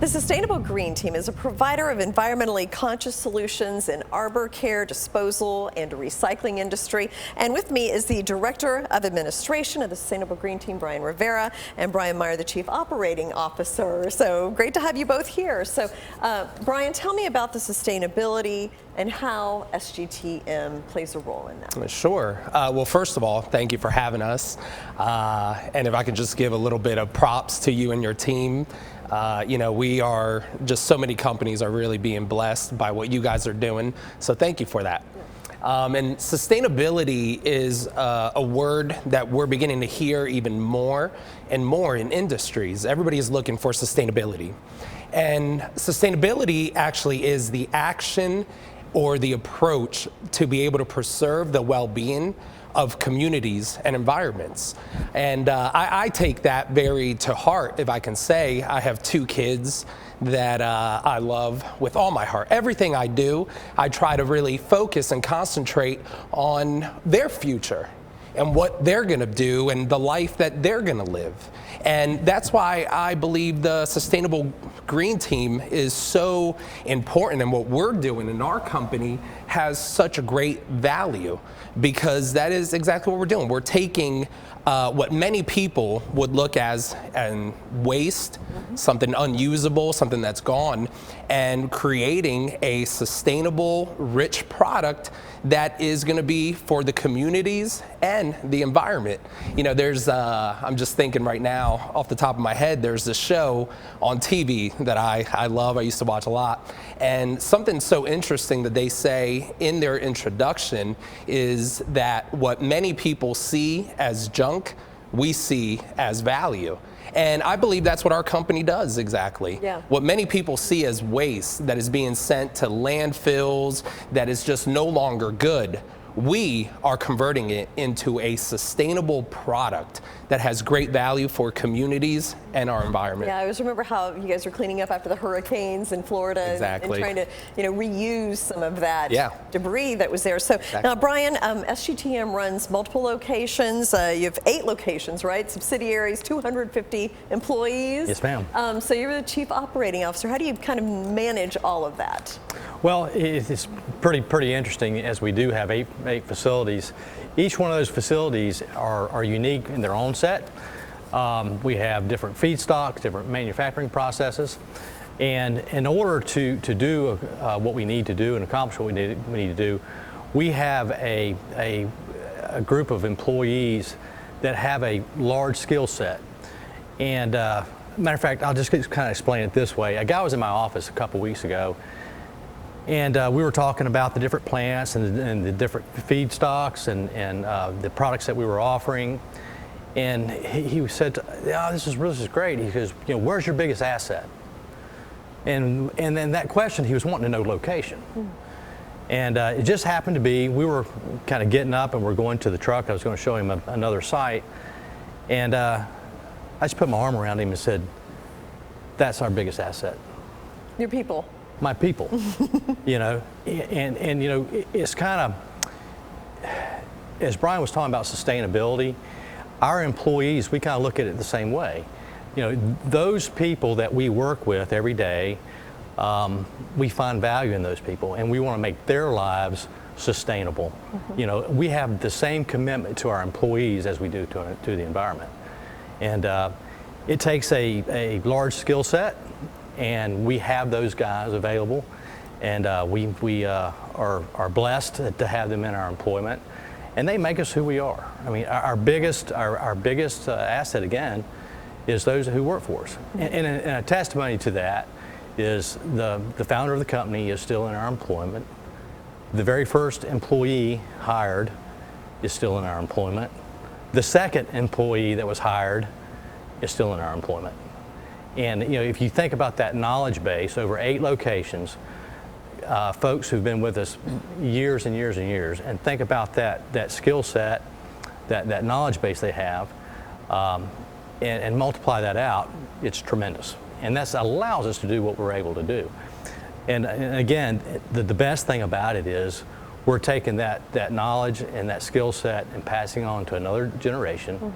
The Sustainable Green Team is a provider of environmentally conscious solutions in arbor care, disposal, and recycling industry. And with me is the Director of Administration of the Sustainable Green Team, Brian Rivera, and Brian Meier, the Chief Operating Officer. So great to have you both here. So Brian, tell me about the sustainability and how SGTM plays a role in that. Sure. Well, first of all, thank you for having us. And if I can just give a little bit of props to you and your team. You know, we are just so many companies are really being blessed by what you guys are doing. So thank you for that. And sustainability is a word that we're beginning to hear even more and more in industries. Everybody is looking for sustainability. And sustainability actually is the action or the approach to be able to preserve the well-being of communities and environments. And I take that very to heart, if I can say. I have two kids that I love with all my heart. Everything I do, I try to really focus and concentrate on their future and what they're gonna do and the life that they're gonna live. And that's why I believe the Sustainable Green Team is so important, and what we're doing in our company has such a great value, because that is exactly what we're doing. We're taking what many people would look as waste, something unusable, something that's gone, and creating a sustainable, rich product that is going to be for the communities and the environment. You know, there's, I'm just thinking right now, off the top of my head, there's this show on TV that I love, I used to watch a lot, and something so interesting that they say in their introduction is that what many people see as junk, we see as value. And I believe that's what our company does exactly. Yeah. What many people see as waste that is being sent to landfills, that is just no longer good, we are converting it into a sustainable product that has great value for communities and our environment. Yeah, I always remember how you guys were cleaning up after the hurricanes in Florida. Exactly. And trying to, you know, reuse some of that debris that was there. So exactly. Now, Brian, SGTM runs multiple locations. You have 8 locations, right? Subsidiaries, 250 employees. Yes, ma'am. So you're the Chief Operating Officer. How do you kind of manage all of that? Well, it's pretty interesting, as we do have eight facilities. Each one of those facilities are unique in their own set. We have different feedstocks, different manufacturing processes, and in order to do what we need to do and accomplish what we need to do, we have a group of employees that have a large skill set. And matter of fact, I'll just kind of explain it this way. A guy was in my office a couple weeks ago, and we were talking about the different plants and the different feedstocks and the products that we were offering. And he said, "Oh, this is great." He goes, "You know, where's your biggest asset?" And then that question, he was wanting to know location. And it just happened to be, we were kind of getting up and we're going to the truck. I was going to show him another site. And I just put my arm around him and said, "That's our biggest asset." Your people. My people. You know, and you know, it's kind of, as Brian was talking about sustainability, our employees, we kind of look at it the same way. You know, those people that we work with every day, we find value in those people, and we want to make their lives sustainable. You know, we have the same commitment to our employees as we do to the environment. And it takes a large skill set, and we have those guys available, and we are blessed to have them in our employment, and they make us who we are. I mean, our biggest asset, again, is those who work for us. And a testimony to that is the founder of the company is still in our employment. The very first employee hired is still in our employment. The second employee that was hired is still in our employment. And you know, if you think about that knowledge base over 8 locations, folks who've been with us years and years and years, and think about that skill set, that knowledge base they have, and multiply that out, it's tremendous. And that allows us to do what we're able to do. And again, the best thing about it is we're taking that knowledge and that skill set and passing on to another generation,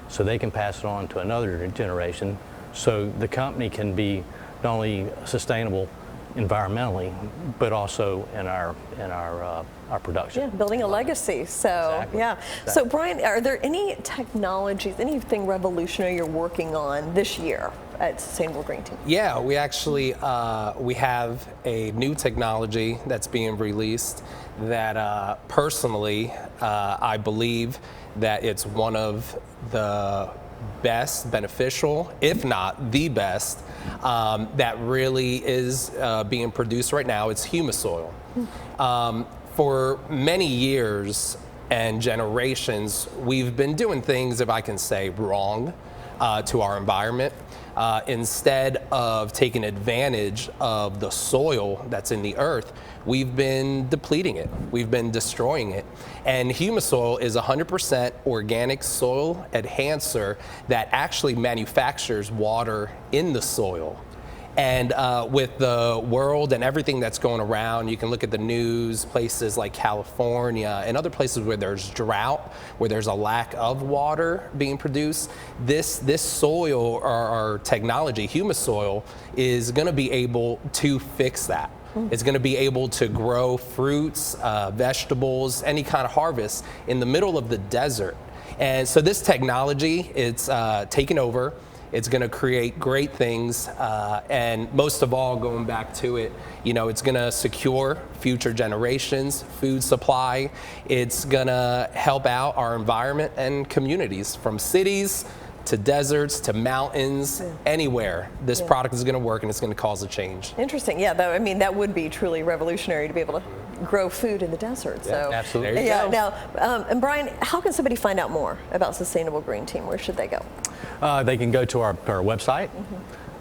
so they can pass it on to another generation, so the company can be not only sustainable environmentally, but also in our production. Yeah, building a legacy. So Exactly. yeah. Exactly. So Brian, are there any technologies, anything revolutionary you're working on this year at Sustainable Green Team? Yeah, we actually we have a new technology that's being released that personally I believe that it's one of the best, beneficial, if not the best, that really is being produced right now. It's humus oil. For many years and generations, we've been doing things, if I can say, wrong to our environment. Instead of taking advantage of the soil that's in the earth, we've been depleting it. We've been destroying it. And humus soil is 100% organic soil enhancer that actually manufactures water in the soil. And with the world and everything that's going around, you can look at the news, places like California and other places where there's drought, where there's a lack of water being produced. This soil or our technology, humus soil, is going to be able to fix that. It's going to be able to grow fruits, vegetables, any kind of harvest in the middle of the desert. And so this technology, it's taken over. It's going to create great things, and most of all, going back to it, it's going to secure future generations, food supply. It's going to help out our environment and communities, from cities to deserts to mountains, anywhere. This product is going to work, and it's going to cause a change. Interesting. Yeah, though, I mean, that would be truly revolutionary to be able to grow food in the desert. Yeah, so absolutely. There you yeah. go. Now, and Brian, how can somebody find out more about Sustainable Green Team? Where should they go? They can go to our website.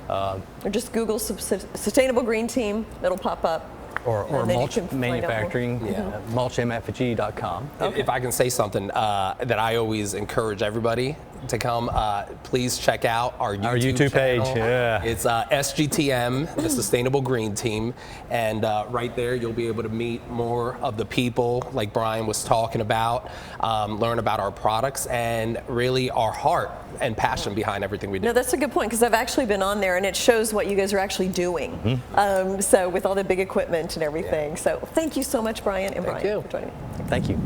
Or just Google Sustainable Green Team. It'll pop up. Or And then you mulch can find out more. manufacturing, mulchmfg.com. If I can say something that I always encourage everybody to come, please check out our YouTube page. channel. Yeah. It's SGTM, the Sustainable Green Team, and right there you'll be able to meet more of the people like Brian was talking about, learn about our products, and really our heart and passion behind everything we do. No, that's a good point, because I've actually been on there and it shows what you guys are actually doing. So with all the big equipment and everything. So thank you so much, Brian and Brian, you. for joining me. Thank you.